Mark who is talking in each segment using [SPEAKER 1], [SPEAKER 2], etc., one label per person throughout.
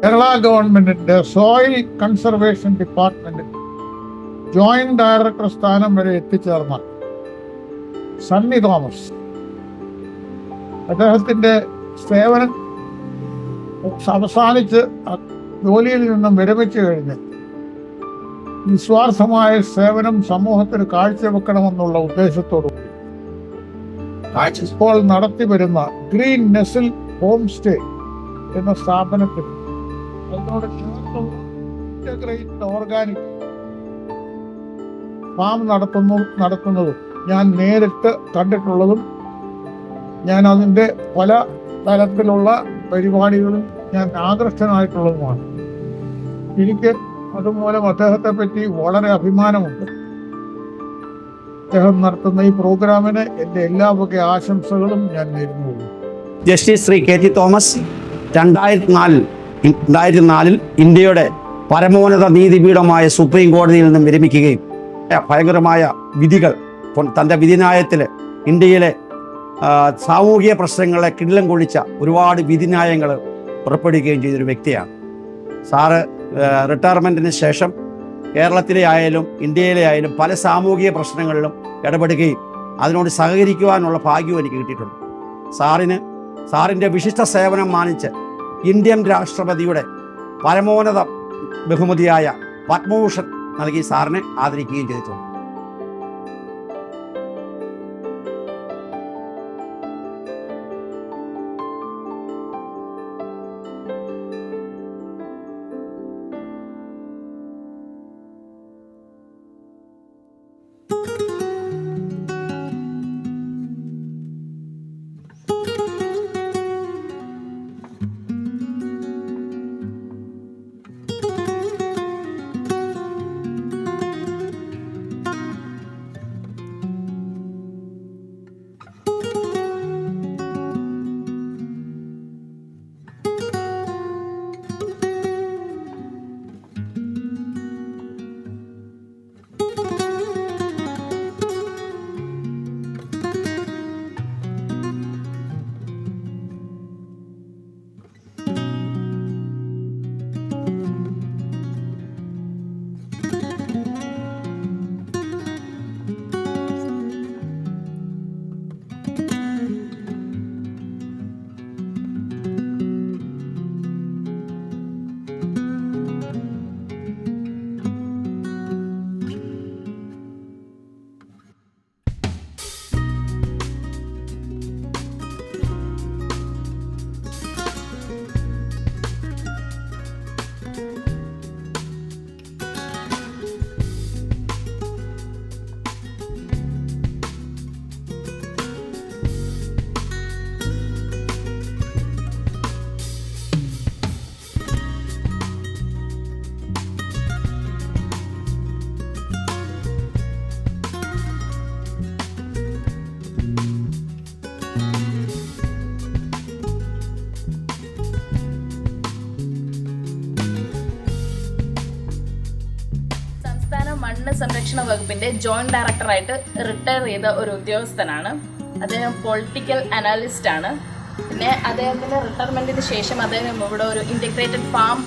[SPEAKER 1] കേരള ഗവൺമെന്റിന്റെ soil conservation ഡിപ്പാർട്ട്മെന്റിൽ joint director സ്ഥാനം വരെ എത്തിച്ചേർന്ന സണ്ണി തോമസ്, അദ്ദേഹത്തിന്റെ സേവനം അവസാനിച്ച് ജോലിയിൽ നിന്നും വിരമിച്ചു കഴിഞ്ഞ് നിസ്വാർത്ഥമായ സേവനം സമൂഹത്തിന് കാഴ്ചവെക്കണമെന്നുള്ള ഉദ്ദേശത്തോടുകൂടി ഇപ്പോൾ നടത്തി വരുന്ന ഗ്രീൻ നെസിൽ ഹോം സ്റ്റേ എന്ന സ്ഥാപനത്തിൽ അതിനോട് ചേർന്നുള്ള ഇന്റഗ്രേറ്റഡ് ഓർഗാനിക് ഫാം നടത്തുന്നതും ഞാൻ നേരിട്ട് കണ്ടിട്ടുള്ളതും, ഞാൻ അതിൻ്റെ പല തലത്തിലുള്ള പരിപാടികളും ഞാൻ ആകൃഷ്ടനായിട്ടുള്ളതുമാണ്. എനിക്ക് അതുമൂലം അദ്ദേഹത്തെ പറ്റി വളരെ അഭിമാനമുണ്ട്. അദ്ദേഹം നടത്തുന്ന ഈ പ്രോഗ്രാമിന് എൻ്റെ എല്ലാ വക ആശംസകളും ഞാൻ നേരുന്നു.
[SPEAKER 2] Justice Shri K T Thomas 2004 ഇന്ത്യയുടെ പരമോന്നത നീതിപീഠമായ സുപ്രീം കോടതിയിൽ നിന്നും വിരമിക്കുകയും ഭയങ്കരമായ വിധികൾ തൻ്റെ വിധിന്യായത്തിൽ ഇന്ത്യയിലെ സാമൂഹിക പ്രശ്നങ്ങളെ കിടിലം കൊള്ളിച്ച ഒരുപാട് വിധിന്യായങ്ങൾ പുറപ്പെടുവിക്കുകയും ചെയ്തൊരു വ്യക്തിയാണ്. സാറ് റിട്ടയർമെൻറ്റിന് ശേഷം കേരളത്തിലെ ആയാലും ഇന്ത്യയിലെ ആയാലും പല സാമൂഹിക പ്രശ്നങ്ങളിലും ഇടപെടുകയും അതിനോട് സഹകരിക്കുവാനുള്ള ഭാഗ്യവും എനിക്ക് കിട്ടിയിട്ടുണ്ട്. സാറിൻ്റെ വിശിഷ്ട സേവനം മാനിച്ച് ഇന്ത്യൻ രാഷ്ട്രപതിയുടെ പരമോന്നത ബഹുമതിയായ പത്മഭൂഷൺ നൽകി സാറിനെ ആദരിക്കുകയും ചെയ്തിട്ടുണ്ട്.
[SPEAKER 3] മണ്ണ് സംരക്ഷണ വകുപ്പിന്റെ ജോയിന്റ് ഡയറക്ടറായിട്ട് റിട്ടയർ ചെയ്ത ഒരു ഉദ്യോഗസ്ഥനാണ്. അദ്ദേഹം പൊളിറ്റിക്കൽ അനാലിസ്റ്റ് ആണ്. പിന്നെ അദ്ദേഹത്തിന്റെ റിട്ടയർമെന്റിന് ശേഷം അദ്ദേഹം ഇവിടെ ഒരു ഇന്റഗ്രേറ്റഡ് ഫാം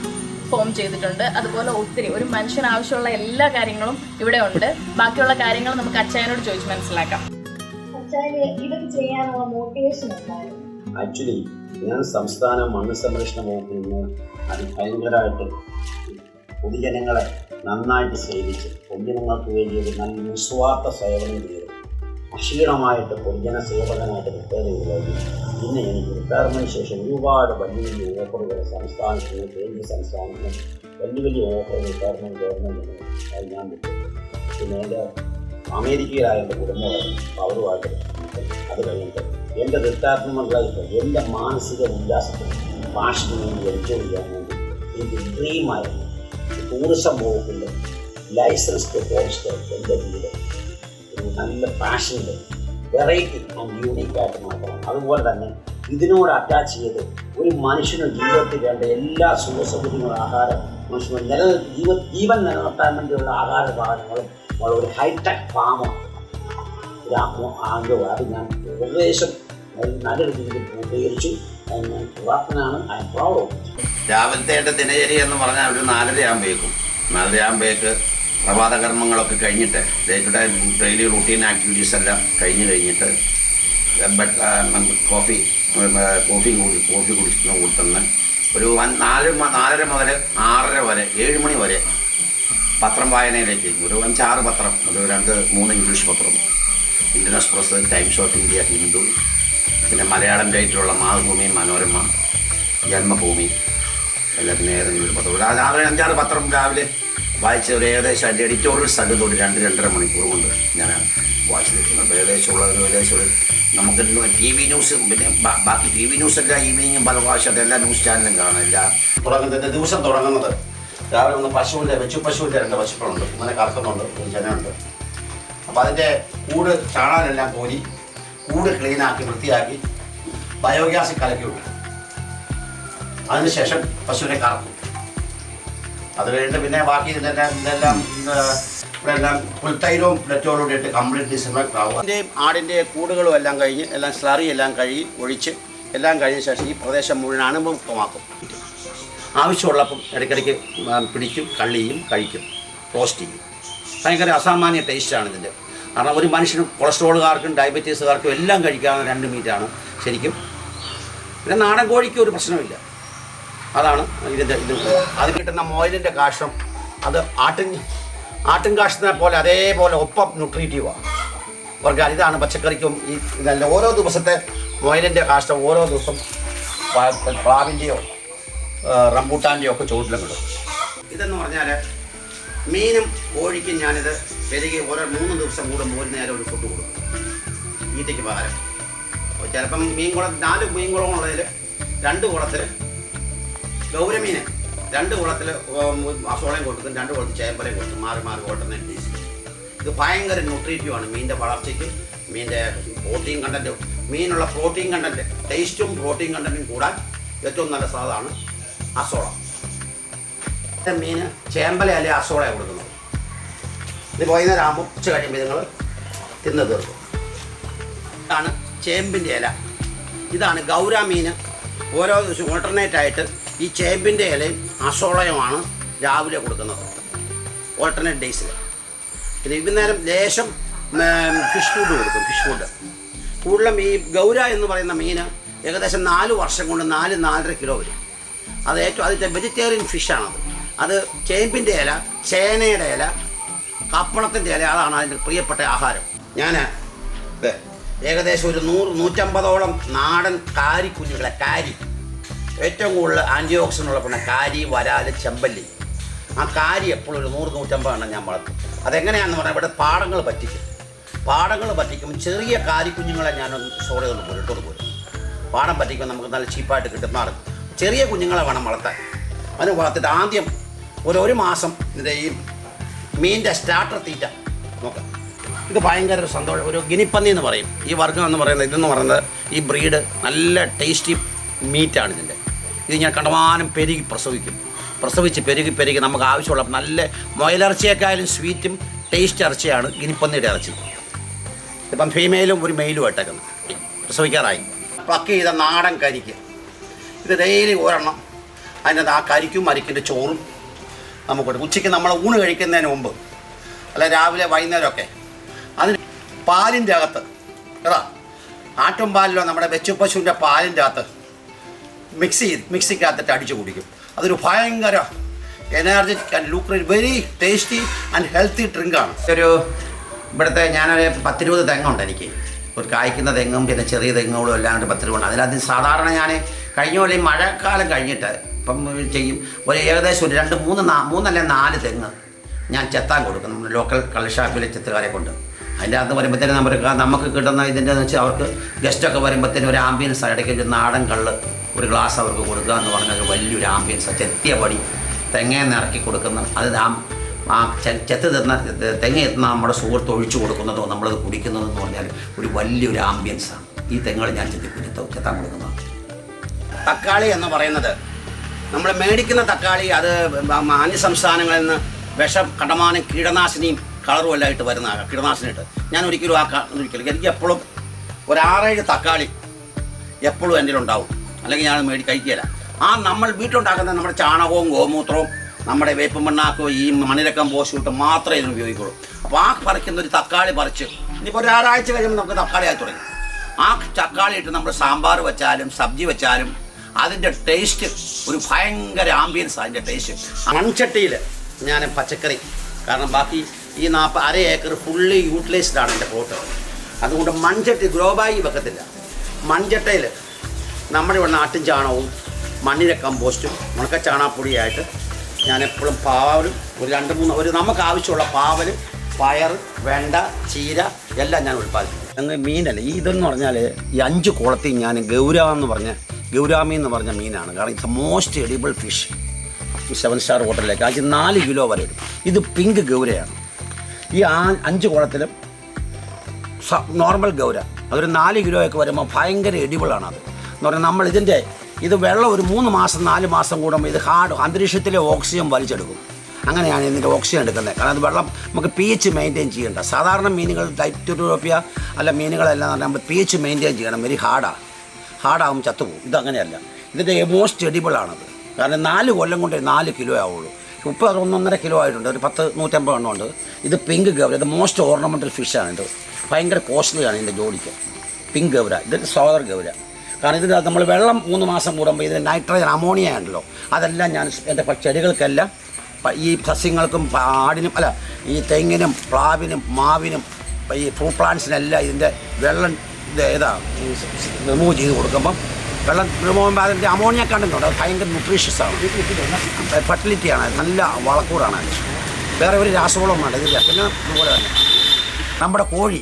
[SPEAKER 3] ഫോം ചെയ്തിട്ടുണ്ട്. അതുപോലെ ഒത്തിരി ഒരു മനുഷ്യന് ആവശ്യമുള്ള എല്ലാ കാര്യങ്ങളും ഇവിടെ ഉണ്ട്. ബാക്കിയുള്ള കാര്യങ്ങൾ നമുക്ക് അച്ചായനോട് ചോദിച്ച് മനസ്സിലാക്കാം. ഇതൊക്കെ ചെയ്യാനുള്ള മോട്ടിവേഷൻ എന്തായിരുന്നു?
[SPEAKER 4] ആക്ച്വലി ഞാൻ സംസ്ഥാന മണ്ണ് സംരക്ഷണ വകുപ്പിൽ നിന്ന് അതിഭയങ്കരമായിട്ട് പൊതുജനങ്ങളെ നന്നായിട്ട് സേവിച്ച് പൊതുജനങ്ങൾക്ക് വേണ്ടി ഒരു നല്ല നിസ്വാർത്ഥ സേവനം ചെയ്തു അക്ഷീണമായിട്ട് പൊതുജന സേവകനായിട്ട് റിട്ടയർ ചെയ്ത് കഴിഞ്ഞു. പിന്നെ എനിക്ക് റിട്ടയർമെൻറ്റിന് ശേഷം ഒരുപാട് വലിയ വലിയ ഓഫറുകൾ സംസ്ഥാനത്തിന് കേന്ദ്ര സംസ്ഥാനത്തിന് വലിയ ഓഫറുകൾ റിട്ടയർമെൻറ്റ് ഗവൺമെൻറ്റിന് ഞാൻ കിട്ടും. പിന്നെ എൻ്റെ അമേരിക്കയിലായ എൻ്റെ കുടുംബമായിരുന്നു, അവരുമായിട്ട് അത് കഴിഞ്ഞിട്ട് എൻ്റെ റിട്ടയർമെൻറ്റ് ലൈഫ് എൻ്റെ മാനസിക ഉല്ലാസത്തിന് പാഷന് വേണ്ടി എൻജോയ് ചെയ്യാൻ വേണ്ടി എനിക്ക് ഡ്രീമായിരുന്നു. ടൂറിസം വകുപ്പിൻ്റെ ലൈസൻസ്ഡ് ഹോംസ്റ്റേ എൻ്റെ വീട് ഒരു നല്ല പാഷൻ്റെ വെറൈറ്റി ആൻഡ് യൂണിക്കായിട്ട് മാറ്റണം. അതുപോലെ തന്നെ ഇതിനോട് അറ്റാച്ച് ചെയ്ത് ഒരു മനുഷ്യന് ജീവിതത്തിൽ വേണ്ട എല്ലാ സുഖസൗകര്യങ്ങളും ആഹാരം മനുഷ്യന് ജീവൻ നിലനിർത്താൻ വേണ്ടിയുള്ള ആഹാര സാധനങ്ങളും ഉള്ള ഒരു ഹൈടെക് ഫാമാണ് അത് ഞാൻ ഏകദേശം നല്ല രീതിയിൽ പൂർത്തീകരിച്ചു. പുറാത്തനാണ്. I am proud of. രാവിലത്തെ എൻ്റെ ദിനചര്യ എന്ന് പറഞ്ഞാൽ ഒരു 4:30 ആകുമ്പോഴേക്കും 4:30 ആകുമ്പോഴേക്ക് പ്രഭാത കർമ്മങ്ങളൊക്കെ കഴിഞ്ഞിട്ട് ഡെയിലി റൂട്ടീൻ ആക്ടിവിറ്റീസ് എല്ലാം കഴിഞ്ഞിട്ട് കോഫി കുടിക്കുന്ന കൂട്ടുന്ന ഒരു 4:30 മുതൽ 6:30 വരെ 7 മണി വരെ പത്രം വായനയിലേക്ക് ഒരു 5-6 പത്രം, ഒരു 2-3 ഇംഗ്ലീഷ് പത്രം, Indian express, times of India, Hindu, പിന്നെ മലയാളം ടൈറ്റിലുള്ള മാതൃഭൂമി, മനോരമ, ജന്മഭൂമി, എല്ലാം പിന്നെ ഏതെങ്കിലും ഒരു പത്രം, 5-6 പത്രം രാവിലെ വായിച്ച് ഒരു ഏകദേശം അതിൻ്റെ എഡിറ്റോറിയൽസ് അത് തൊട്ട് 2-2.5 മണിക്കൂർ കൊണ്ട് ഞാൻ വായിച്ച് നിൽക്കുന്നത്. അപ്പോൾ ഏകദേശം നമുക്ക് TV ന്യൂസും പിന്നെ ബാക്കി TV ന്യൂസെല്ലാം ഈവനിങ്ങും പല പ്രാവശ്യം എല്ലാ ന്യൂസ് ചാനലും കാണില്ല. ദിവസം തുടങ്ങുന്നത് രാവിലെ ഒന്ന് പശുവിൻ്റെ 2 പശുക്കളുണ്ട്, ഇങ്ങനെ കറക്കുന്നുണ്ട്, ഒരു ജനമുണ്ട്. അപ്പോൾ അതിൻ്റെ കൂട് ചാണാനെല്ലാം കോരി കൂട് ക്ലീനാക്കി വൃത്തിയാക്കി ബയോഗ്യാസ് കലക്കി വിട്ടു. അതിനുശേഷം പശുവിനെ കറക്കും. അത് കഴിഞ്ഞിട്ട് പിന്നെ ബാക്കി ഇതെല്ലാം പുൽത്തൈലവും ബ്ലറ്റോടും ഇട്ട് കംപ്ലീറ്റ് ഡിസ്ഇൻഫെക്റ്റ് ആവും. അതിൻ്റെയും ആടിൻ്റെ കൂടുകളും എല്ലാം കഴിഞ്ഞ് എല്ലാം സ്ലറി എല്ലാം കഴുകി ഒഴിച്ച് എല്ലാം കഴിഞ്ഞ ശേഷം ഈ പ്രദേശം മുഴുവൻ അണുമുക്തമാക്കും. ആവശ്യമുള്ളപ്പം ഇടയ്ക്കിടയ്ക്ക് പിടിക്കും, കള്ളിയും കഴിക്കും, റോസ്റ്റ് ചെയ്യും. ഭയങ്കര അസാമാന്യ ടേസ്റ്റാണ് ഇതിൻ്റെ. കാരണം ഒരു മനുഷ്യനും കൊളസ്ട്രോളുകാർക്കും ഡയബറ്റീസുകാർക്കും എല്ലാം കഴിക്കാവുന്ന 2 മീറ്റാണ് ശരിക്കും. പിന്നെ നാടൻ കോഴിക്ക് ഒരു പ്രശ്നമില്ല. അതാണ് ഇതിൻ്റെ ഇത്. അത് കിട്ടുന്ന മോയിലിൻ്റെ കാഷ്ടം അത് ആട്ടിൻ കാഷ്ടത്തിനെ പോലെ അതേപോലെ ഒപ്പം ന്യൂട്രീറ്റീവാണ്. ഇതാണ് പച്ചക്കറിക്കും ഈ ഇതല്ല. ഓരോ ദിവസത്തെ മോയിലിൻ്റെ കാഷ്ടം ഓരോ ദിവസം പ്ലാവിൻ്റെയോ റംബൂട്ടാൻ്റെയോ ഒക്കെ ചുവട്ടിലും കിട്ടും. ഇതെന്ന് പറഞ്ഞാൽ മീനും കോഴിക്കും ഞാനിത് പെരുകി ഓരോ 3 ദിവസം കൂടെ 3 നേരം ഒരു ഫുഡ് കൊടുക്കും ഈറ്റയ്ക്ക് പകരം. ചിലപ്പം 4 മീൻ കുളമുള്ളതിൽ 2 കുളത്തിൽ ഗൗരമീന് 2 കുളത്തിൽ അസോളയും കൊടുക്കും, 2 കുളത്തിൽ ചേമ്പലയും കൊടുക്കും, മാറി ഓൾട്ടർനേറ്റ് ഡേയ്സ്. ഇത് ഭയങ്കര ന്യൂട്രീറ്റീവാണ് മീനിൻ്റെ വളർച്ചയ്ക്കും മീനിൻ്റെ പ്രോട്ടീൻ കണ്ടൻറ്റും. മീനുള്ള പ്രോട്ടീൻ കണ്ടൻറ്റ് ടേസ്റ്റും പ്രോട്ടീൻ കണ്ടൻറ്റും കൂടാൻ ഏറ്റവും നല്ല സാധനമാണ് അസോള. മീന് ചേമ്പല അല്ലെ അസോളയാണ് കൊടുക്കുന്നത്. ഇത് വൈകുന്നേരം ആകുമ്പോൾ ഉച്ച കഴിയുമ്പോൾ നിങ്ങൾ തിന്ന് തീർക്കും. ഇതാണ് ചേമ്പിൻ്റെ ഇല. ഇതാണ് ഗൗര മീൻ. ഓരോ ദിവസവും ഓൾട്ടർനേറ്റായിട്ട് ഈ ചേമ്പിൻ്റെ ഇലയും അസോളയുമാണ് രാവിലെ കൊടുക്കുന്നത് ഓൾട്ടർനേറ്റ് ഡേയ്സിൽ. പിന്നെ വൈകുന്നേരം ലേശം ഫിഷ് ഫുഡ് കൊടുക്കും. ഫിഷ് ഫുഡ് കൂടുതലും ഈ ഗൗര എന്ന് പറയുന്ന മീൻ ഏകദേശം 4 വർഷം കൊണ്ട് 4-4.5 കിലോ വരും. അത് ഏറ്റവും അതിൻ്റെ വെജിറ്റേറിയൻ ഫിഷാണത്. അത് ചേമ്പിൻ്റെ ഇല, ചേനയുടെ ഇല, കപ്പളത്തിൻ്റെ ഇല, അതാണ് അതിൻ്റെ പ്രിയപ്പെട്ട ആഹാരം. ഞാൻ ഏകദേശം ഒരു 100-150ഓളം നാടൻ കാരിക്കുഞ്ഞുങ്ങളെ, കാരി ഏറ്റവും കൂടുതൽ ആൻറ്റി ഓക്സിഡൻ്റ് ഉള്ള പിന്നെ കാരി, വരാൽ, ചെമ്പല്ലി. ആ കാരി എപ്പോഴും ഒരു 100-150 എണ്ണം ഞാൻ വളർത്തും. അതെങ്ങനെയാണെന്ന് പറഞ്ഞാൽ ഇവിടെ പാടങ്ങൾ പറ്റിക്കും. ചെറിയ കാരിക്കുഞ്ഞുങ്ങളെ ഞാനൊന്ന് സ്റ്റോർ ചെയ്തുകൊണ്ട് ഇട്ടോട് പോരും. പാടം പറ്റിക്കുമ്പോൾ നമുക്ക് നല്ല ചീപ്പായിട്ട് കിട്ടുന്ന ചെറിയ കുഞ്ഞുങ്ങളെ വേണം വളർത്താൻ. അതിന് വളർത്തിട്ട് ആദ്യം ഒരു മാസം ഇതിൻ്റെ ഈ മീനിൻ്റെ സ്റ്റാർട്ടർ തീറ്റ നോക്കാം. ഇത് ഭയങ്കര ഒരു സന്തോഷം. ഒരു ഗിനിപ്പന്നി എന്ന് പറയും ഈ വർഗ്ഗം എന്ന് പറയുന്നത്. ഇതെന്ന് പറയുന്നത് ഈ ബ്രീഡ് നല്ല ടേസ്റ്റി മീറ്റാണ് ഇതിൻ്റെ. ഇത് ഞാൻ കണ്ടമാനം പ്രസവിച്ച് പെരുകി നമുക്ക് ആവശ്യമുള്ള നല്ല മുയലിറച്ചിയേക്കായാലും സ്വീറ്റും ടേസ്റ്റ് ഇറച്ചിയാണ് ഗിനിപ്പന്നിയുടെ ഇറച്ചി. ഇപ്പം ഫീമെയിലും ഒരു മെയിലും ഇട്ടേക്കുന്നത്. പ്രസവിക്കാറായി. പ്ലക്ക് ചെയ്ത നാടൻ കരിക്ക് ഇത് ഡെയിലി ഒരെണ്ണം. അതിനകത്ത് ആ കരിക്കും മരിക്കിൻ്റെ ചോറും നമുക്ക് ഉച്ചയ്ക്ക് നമ്മൾ ഊണ് കഴിക്കുന്നതിന് മുമ്പ് അല്ല രാവിലെ വൈകുന്നേരമൊക്കെ അതിന് പാലിൻ്റെ അകത്ത് ആട്ടും പാലിലോ നമ്മുടെ വെച്ചുപശുവിൻ്റെ പാലിൻ്റെ അകത്ത് മിക്സിക്കകത്തിട്ട് അടിച്ചു കുടിക്കും. അതൊരു ഭയങ്കര energetic and lucrative very tasty and healthy ഡ്രിങ്കാണ്. ഇവിടുത്തെ ഞാനൊരു 10-20 തെങ്ങുണ്ട് എനിക്ക്. ഒരു കായ്ക്കുന്ന തെങ്ങും പിന്നെ ചെറിയ തെങ്ങുകളും എല്ലാം ഉണ്ട് 10-20. അതിനകത്ത് സാധാരണ ഞാൻ കഴിഞ്ഞ പോലെ മഴക്കാലം കഴിഞ്ഞിട്ട് ഇപ്പം ചെയ്യും ഒരു ഏകദേശം ഒരു 3-4 തെങ്ങ് ഞാൻ ചെത്താൻ കൊടുക്കും. നമ്മുടെ ലോക്കൽ കള്ളുഷാപ്പിലെ ചെത്തുകാരെ കൊണ്ട്. അതിൻ്റെ അകത്ത് വരുമ്പോഴത്തേനും നമുക്ക് കിട്ടുന്ന ഇതിൻ്റെ വെച്ചാൽ അവർക്ക് ഗസ്റ്റൊക്കെ വരുമ്പോഴത്തേനും ഒരു ആംബിയൻസ് ഇടയ്ക്ക് ഒരു നാടൻ കള്ള് ഒരു ഗ്ലാസ് അവർക്ക് കൊടുക്കുക എന്ന് പറഞ്ഞാൽ ഒരു വലിയൊരു ആംബിയൻസ്. ചെത്തിയ പടി തെങ്ങയെന്ന് ഇറക്കി കൊടുക്കുന്ന അത് ആ ചെത്ത് തന്ന തെങ്ങ എത്തുന്ന നമ്മുടെ സുഹൃത്ത് ഒഴിച്ചു കൊടുക്കുന്നതോ നമ്മളത് കുടിക്കുന്നതെന്ന് പറഞ്ഞാൽ ഒരു വലിയൊരു ആംബിയൻസാണ്. ഈ തെങ്ങുകൾ ഞാൻ ചെത്താൻ കൊടുക്കുന്നത്. തക്കാളി എന്ന് പറയുന്നത് നമ്മൾ മേടിക്കുന്ന തക്കാളി അത് അന്യ സംസ്ഥാനങ്ങളിൽ നിന്ന് കണ്ടമാനം കീടനാശിനിയും കളറും എല്ലാം ആയിട്ട് വരുന്ന കീടനാശിനിയിട്ട് ഞാൻ ഒരിക്കലും എനിക്ക് എപ്പോഴും ഒരു 6-7 തക്കാളി എപ്പോഴും എൻ്റെ ഉണ്ടാവും.
[SPEAKER 2] അല്ലെങ്കിൽ ഞാൻ കഴിക്കില്ല. നമ്മൾ വീട്ടിലുണ്ടാക്കുന്ന നമ്മുടെ ചാണകവും ഗോമൂത്രവും നമ്മുടെ വേപ്പും മണ്ണാക്കോ ഈ മണ്ണിരക്കം പോസ്റ്റ് മാത്രമേ ഇതിന് ഉപയോഗിക്കുള്ളൂ. അപ്പോൾ പറിക്കുന്ന ഒരു തക്കാളി പറിച്ച് ഇനിയിപ്പോൾ ഒരാഴ്ച കഴിയുമ്പോൾ നമുക്ക് തക്കാളി ആയി തുടങ്ങി. തക്കാളി ഇട്ട് നമ്മൾ സാമ്പാർ വെച്ചാലും സബ്ജി വെച്ചാലും അതിൻ്റെ ടേസ്റ്റ് ഒരു ഭയങ്കര ആംബിയൻസ്. അതിൻ്റെ ടേസ്റ്റ് മൺചട്ടിയിൽ ഞാൻ പച്ചക്കറി, കാരണം ബാക്കി ഈ 40 ഏക്കർ ഫുള്ളി യൂട്ടിലൈസ്ഡാണ് എൻ്റെ പ്ലോട്ട്. അതുകൊണ്ട് മൺചട്ടി ഗ്രോ ബാഗ് വെക്കത്തില്ല. മൺചട്ടയിൽ നമ്മുടെ ഇവിടെ നാട്ടിൻ ചാണകവും മണ്ണിര കമ്പോസ്റ്റും ഉണക്ക ചാണകപ്പൊടിയായിട്ട് ഞാൻ എപ്പോഴും പാവലും ഒരു 2-3 നമുക്ക് ആവശ്യമുള്ള പാവൽ, പയർ, വെണ്ട, ചീര എല്ലാം ഞാൻ ഉൽപ്പാദിപ്പിക്കും. അങ്ങനെ മീനല്ല ഇതെന്ന് പറഞ്ഞാൽ ഈ 5 കുളത്തിൽ ഞാൻ ഗൗരാമി എന്ന് പറഞ്ഞ മീനാണ്. കാരണം it's most edible fish. 7 star ഹോട്ടലിലേക്ക് അത് 4 കിലോ വരെ ഇടും. ഇത് പിങ്ക് ഗൗരയാണ്. ഈ 5 കുളത്തിലും നോർമൽ ഗൗര അതൊരു 4 കിലോയൊക്കെ വരുമ്പോൾ ഭയങ്കര എഡിബിളാണ്. അത് എന്ന് പറഞ്ഞാൽ ഇത് വെള്ളം ഒരു 3 മാസം 4 മാസം കൂടുമ്പോൾ ഇത് അന്തരീക്ഷത്തിലെ ഓക്സിജൻ വലിച്ചെടുക്കും. അങ്ങനെയാണ് ഇതിൻ്റെ ഓക്സിജൻ എടുക്കുന്നത്. കാരണം അത് വെള്ളം നമുക്ക് pH മെയിൻറ്റെയിൻ ചെയ്യേണ്ട. സാധാരണ മീനുകൾ ഡൈറ്റോപ്പിയ അല്ല മീനുകളെല്ലാം നമ്മൾ pH മെയിൻറ്റെയിൻ ചെയ്യണം. വെരി ഹാർഡാകും ചത്തുപോകും. ഇതങ്ങനെയല്ല. ഇതിൻ്റെ മോസ്റ്റ് എഡിബിളാണത്. കാരണം 4 കൊല്ലം കൊണ്ട് 4 കിലോ ആവുള്ളൂ. ഉപ്പ് അത് 1.5 കിലോ ആയിട്ടുണ്ട്. ഒരു 100-150 എണ്ണം ഉണ്ട്. ഇത് പിങ്ക് ഗൗര. ഇത് മോസ്റ്റ് ഓർണമെൻ്റൽ ഫിഷാണ്. ഇത് ഭയങ്കര കോസ്റ്റ്ലിയാണ് ഇതിൻ്റെ ജോഡിക്ക്. പിങ്ക് ഗൗര ഇത് സോദർ ഗൗര. കാരണം ഇതിൻ്റെ നമ്മൾ വെള്ളം 3 മാസം കൂടുമ്പോൾ ഇതിന് നൈട്രജൻ അമോണിയ ഉണ്ടല്ലോ, അതെല്ലാം ഞാൻ എൻ്റെ ചെടികൾക്കെല്ലാം ഈ സസ്യങ്ങൾക്കും ആടിനും അല്ല ഈ തെങ്ങിനും പ്ലാവിനും മാവിനും ഈ ഫ്രൂട്ട് പ്ലാന്റ്സിനെല്ലാം ഇതിൻ്റെ വെള്ളം റിമൂവ് ചെയ്ത് കൊടുക്കുമ്പം വെള്ളം റിമൂവ് ചെയ്യുമ്പോൾ അതിൻ്റെ അമോണിയ കണ്ടന്റ് അത് ഭയങ്കര ന്യൂട്രീഷ്യസാണ്. ഫെർട്ടിലിറ്റിയാണ്. നല്ല വളക്കൂടാണ്. വേറെ ഒരു രാസവളം വേണ്ട ഇതില്ല. പിന്നെ അതുപോലെ തന്നെ നമ്മുടെ കോഴി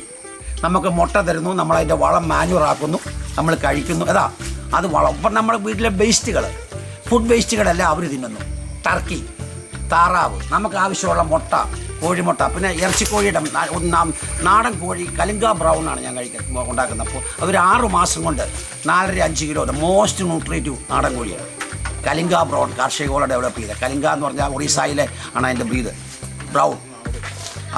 [SPEAKER 2] നമുക്ക് മുട്ട തരുന്നു, നമ്മളതിൻ്റെ വളം മാന്യൂറാക്കുന്നു, നമ്മൾ കഴിക്കുന്നു. അത് വളം. ഇപ്പം നമ്മുടെ വീട്ടിലെ വേസ്റ്റുകൾ, ഫുഡ് വേസ്റ്റുകളെല്ലാം അവർ തിന്നുന്നു. ടർക്കി, താറാവ്, നമുക്ക് ആവശ്യമുള്ള മുട്ട, കോഴിമുട്ട, പിന്നെ ഇറച്ചിക്കോഴിയുടെ നാടൻ കോഴി കലിംഗ ബ്രൗൺ ആണ് ഞാൻ ഉണ്ടാക്കുന്നത്. അപ്പോൾ അതൊരു 6 മാസം കൊണ്ട് 4.5 കിലോ മോസ്റ്റ് ന്യൂട്രീറ്റീവ് നാടൻ കോഴിയാണ് കലിംഗ ബ്രൗൺ. കാർഷികോളം ഡെവലപ്പ് ചെയ്ത കലിംഗ എന്ന് പറഞ്ഞാൽ ഒറീസയിലെ ആണ് അതിൻ്റെ ബ്രീഡ് ബ്രൗൺ.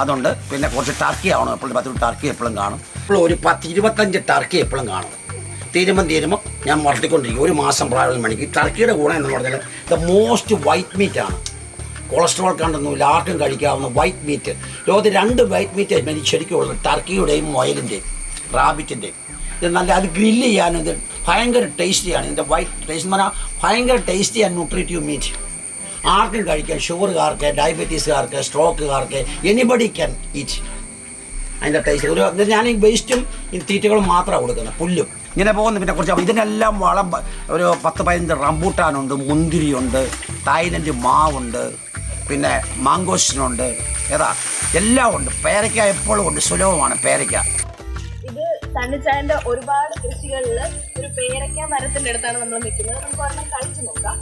[SPEAKER 2] അതുകൊണ്ട് പിന്നെ കുറച്ച് ടർക്കി ആവണം. എപ്പോഴും 10 ടർക്കി എപ്പോഴും കാണും. ഇപ്പോൾ ഒരു 10-25 ടർക്കി എപ്പോഴും കാണും. തീരുമ്പം ഞാൻ വളർത്തിക്കൊണ്ടിരിക്കും. 1 മാസം പ്രായം മണിക്ക്. ടർക്കിയുടെ ഗുണം എന്ന് പറഞ്ഞാൽ ദ മോസ്റ്റ് വൈറ്റ് മീറ്റാണ്. കൊളസ്ട്രോൾ കണ്ടൊന്നുമില്ല, ആർക്കും കഴിക്കാവുന്ന വൈറ്റ് മീറ്റ്. ലോകത്ത് 2 വൈറ്റ് മീറ്റ് ശരിക്കും ഉള്ളത്, ടർക്കിയുടെയും മൊയലിൻ്റെയും റാബിറ്റിൻ്റെയും. ഇത് നല്ല അത് ഗ്രില്ല് ചെയ്യാനും ഇത് ഭയങ്കര ടേസ്റ്റിയാണ്. ഇതിൻ്റെ വൈറ്റ് ടേസ്റ്റ് എന്ന് പറഞ്ഞാൽ ഭയങ്കര ടേസ്റ്റി ആൻഡ് ന്യൂട്രീറ്റീവ് മീറ്റ്. ആർക്കും കഴിക്കാൻ, ഷുഗറുകാർക്ക്, ഡയബറ്റീസുകാർക്ക്, സ്ട്രോക്കുകാർക്ക്, എനിബഡി ക്യാൻ ഈറ്റ്. അതിൻ്റെ ടേസ്റ്റ് ഞാൻ ഈ വേസ്റ്റും ഈ തീറ്റകളും മാത്രമാണ് കൊടുക്കുന്നത്, പുല്ലും ഇങ്ങനെ പോകുന്നു. പിന്നെ കുറച്ച് ഇതിനെല്ലാം വളം ഒരു 10-15 റംബൂട്ടാനുണ്ട്, മുന്തിരിയുണ്ട്, തായ്ലൻഡ് മാവുണ്ട്, പിന്നെ മാങ്കോസ്റ്റിനുണ്ട്, എല്ലാം ഉണ്ട്. പേരയ്ക്ക എപ്പോഴും ഉണ്ട്, സുലഭമാണ് പേരയ്ക്ക.
[SPEAKER 3] ഇത് തണ്ണിച്ചായന്റെ ഒരുപാട് കൃഷികളിൽ ഒരു പേരയ്ക്ക മരത്തിന്റെ അടുത്താണ് നമ്മൾ നിൽക്കുന്നത്. നമുക്ക് ഒരെണ്ണം കഴിച്ചു നോക്കാം.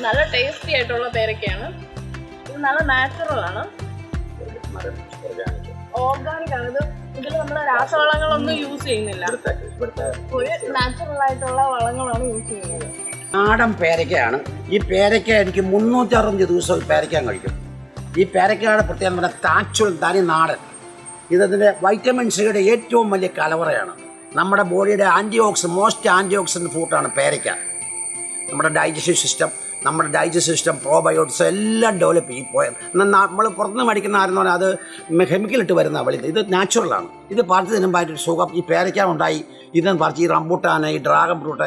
[SPEAKER 3] നല്ല ടേസ്റ്റി ആയിട്ടുള്ള പേരയ്ക്കയാണ്. ഇത് നല്ല നാച്ചുറൽ ആണ്, ഓർഗാനിക് ആണ്. ഇതിൽ നമ്മൾ രാസവളങ്ങളൊന്നും യൂസ് ചെയ്യുന്നില്ല. ഒരു നാച്ചുറൽ ആയിട്ടുള്ള വളങ്ങളാണ് യൂസ് ചെയ്യുന്നത്.
[SPEAKER 2] നാടൻ പേരയ്ക്കയാണ്. ഈ പേരയ്ക്ക എനിക്ക് 365 ദിവസം പേരയ്ക്കാൻ കഴിക്കും. ഈ പേരയ്ക്കയുടെ പ്രത്യേകം പറഞ്ഞാൽ നാച്ചുറൽ തനി നാടൻ. ഇതിൻ്റെ വൈറ്റമിൻ സിയുടെ ഏറ്റവും വലിയ കലവറയാണ്. നമ്മുടെ ബോഡിയുടെ മോസ്റ്റ് ആൻറ്റി ഓക്സിഡൻറ്റ് ഫ്രൂട്ടാണ് പേരയ്ക്ക. നമ്മുടെ ഡൈജസ്റ്റീവ് സിസ്റ്റം പ്രോബയോട്ടിക്സ് എല്ലാം ഡെവലപ്പ് ചെയ്യും. നമ്മൾ പുറത്തുനിന്ന് മേടിക്കുന്ന ആരെന്ന് പറഞ്ഞാൽ അത് കെമിക്കൽ ഇട്ട് വരുന്ന വെളിയിൽ. ഇത് നാച്ചുറലാണ്. ഇത് പറിച്ച് തിന്നുമ്പോഴായിട്ട് സുഖം. ഈ പേരയ്ക്ക ഉണ്ടായി, ഇതെന്ന് പറിച്ച് ഈ റംബൂട്ടാന്, ഈ ഡ്രാഗൺ ഫ്രൂട്ട്.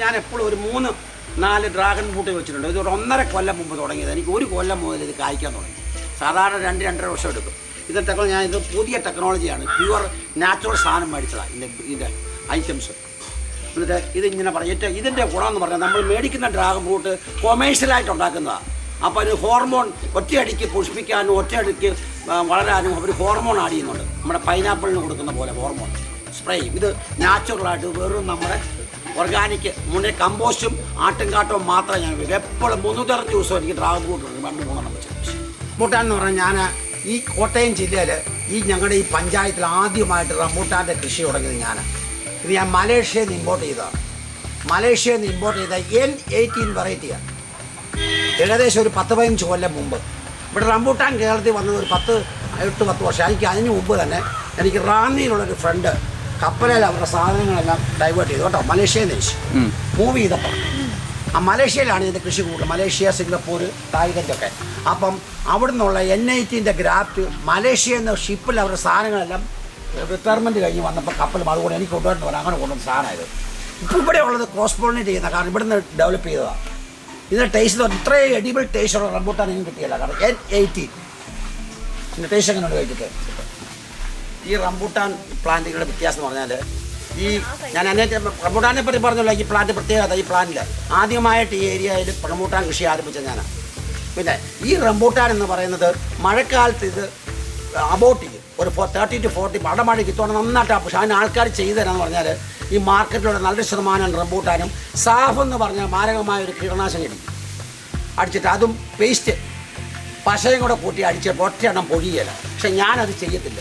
[SPEAKER 2] ഞാൻ എപ്പോഴും ഒരു 3-4 ഡ്രാഗൺ ഫ്രൂട്ട് വെച്ചിട്ടുണ്ട്. ഇത് ഒരു 1.5 കൊല്ലം മുമ്പ് തുടങ്ങിയത്. എനിക്ക് 1 കൊല്ലം മുതൽ ഇത് കായ്ക്കാൻ തുടങ്ങി. സാധാരണ 2-2.5 വർഷം എടുക്കും. ഇത് പുതിയ ടെക്നോളജിയാണ്. പ്യുവർ നാച്ചുറൽ സാധനം മേടിച്ചതാണ് ഇതിൻ്റെ ഐറ്റംസ്. എന്നിട്ട് ഇതിങ്ങനെ പറഞ്ഞിട്ട് ഇതിൻ്റെ ഗുണമെന്ന് പറഞ്ഞാൽ നമ്മൾ മേടിക്കുന്ന ഡ്രാഗൺ ഫ്രൂട്ട് കൊമേഴ്ഷ്യലായിട്ട് ഉണ്ടാക്കുന്നതാണ്. അപ്പോൾ ഒരു ഹോർമോൺ ഒറ്റയടിക്ക് പുഷ്പിക്കാനും ഒറ്റയടിക്ക് വളരാനും അവർ ഹോർമോൺ ആഡ് ചെയ്യുന്നുണ്ട്. നമ്മുടെ പൈനാപ്പിളിന് കൊടുക്കുന്ന പോലെ ഹോർമോൺ സ്പ്രേ. ഇത് നാച്ചുറലായിട്ട് വെറും നമ്മുടെ ഓർഗാനിക് കമ്പോസ്റ്റും ആട്ടുംകാട്ടവും മാത്രമേ ഞാൻ ഉപയോഗിക്കും. എപ്പോഴും 360 ദിവസം എനിക്ക് ഡ്രാഗൺ ഫ്രൂട്ട് ഉണ്ട്. 2-3 വെച്ച് റംബൂട്ടാൻ എന്ന് പറഞ്ഞാൽ ഞാൻ ഈ കോട്ടയം ജില്ലയിൽ ഞങ്ങളുടെ ഈ പഞ്ചായത്തിൽ ആദ്യമായിട്ട് റംബൂട്ടാൻ്റെ കൃഷി തുടങ്ങിയത് ഇത് ഞാൻ മലേഷ്യയിൽ നിന്ന് ഇമ്പോർട്ട് ചെയ്തതാണ്. മലേഷ്യയിൽ നിന്ന് ഇമ്പോർട്ട് ചെയ്ത N18 വെറൈറ്റിയാണ്. ഏകദേശം ഒരു 10-15 കൊല്ലം മുമ്പ്. ഇവിടെ റംബൂട്ടാൻ കേരളത്തിൽ വന്നത് ഒരു 10-8-10 വർഷം. എനിക്ക് അതിന് മുമ്പ് തന്നെ എനിക്ക് റാന്നിയിലുള്ളൊരു ഫ്രണ്ട് കപ്പലിൽ അവരുടെ സാധനങ്ങളെല്ലാം ഡൈവേർട്ട് ചെയ്തു കേട്ടോ, മലേഷ്യയിൽ നിന്ന് വെച്ച് മൂവ് ചെയ്തപ്പോൾ. ആ മലേഷ്യയിലാണ് ഇതിൻ്റെ കൃഷി കൂടുതൽ, മലേഷ്യ, സിംഗപ്പൂർ, തായ്ലൻഡൊക്കെ. അപ്പം അവിടെ നിന്നുള്ള NITൻ്റെ ഗ്രാഫ്റ്റ് മലേഷ്യയിൽ നിന്ന് ഷിപ്പിൽ അവരുടെ സാധനങ്ങളെല്ലാം റിട്ടയർമെൻറ്റ് കഴിഞ്ഞ് വന്നപ്പോൾ കപ്പൽ അതുകൊണ്ട് എനിക്ക് കൊണ്ടുവരണം പറയാം, അങ്ങനെ കൊണ്ടുവന്ന സാധനമായത്. ഇപ്പോൾ ഇവിടെ ഉള്ളത് ക്രോസ് പോളിനേറ്റ് ചെയ്യുന്ന, കാരണം ഇവിടെ നിന്ന് ഡെവലപ്പ് ചെയ്തതാണ്. ഇതിൻ്റെ ടേസ്റ്റ് ഇത്രയും എഡിബിൾ ടേസ്റ്റുള്ള റംബൂട്ടാൻ എനിക്ക് കിട്ടിയല്ല, കാരണം N18 ഇതിൻ്റെ ടേസ്റ്റ് എങ്ങനെയുണ്ട് കഴിച്ചിട്ട്. ഈ റംബൂട്ടാൻ പ്ലാന്റുകളുടെ വ്യത്യാസം എന്ന് പറഞ്ഞാൽ, ഈ ഞാൻ റംബൂട്ടാനെ പറ്റി പറഞ്ഞല്ലോ, ഈ പ്ലാന്റ് പ്രത്യേകത, ഈ പ്ലാന്റിൽ ആദ്യമായിട്ട് ഈ ഏരിയയിൽ റംബൂട്ടാൻ കൃഷി ആരംഭിച്ച ഞാനാണ്. പിന്നെ ഈ റംബൂട്ടാൻ എന്ന് പറയുന്നത് മഴക്കാലത്ത് ഇത് അബോട്ട് ചെയ്യും, ഒരു 30 to 40 പടമഴ കിട്ടുവാണ് നന്നായിട്ട്. പക്ഷേ അതിന് ആൾക്കാർ ചെയ്തു തരാമെന്ന് പറഞ്ഞാൽ, ഈ മാർക്കറ്റിലുള്ള നല്ലൊരു ശതമാനം റംബൂട്ടാനും സാഫ് എന്ന് പറഞ്ഞാൽ മാരകമായ ഒരു കീടനാശിനി അടിച്ചിട്ട് അതും പേസ്റ്റ് പശയും കൂടെ കൂട്ടി അടിച്ച് ഒറ്റയെണ്ണം പൊഴിയല. പക്ഷെ ഞാനത് ചെയ്യത്തില്ല.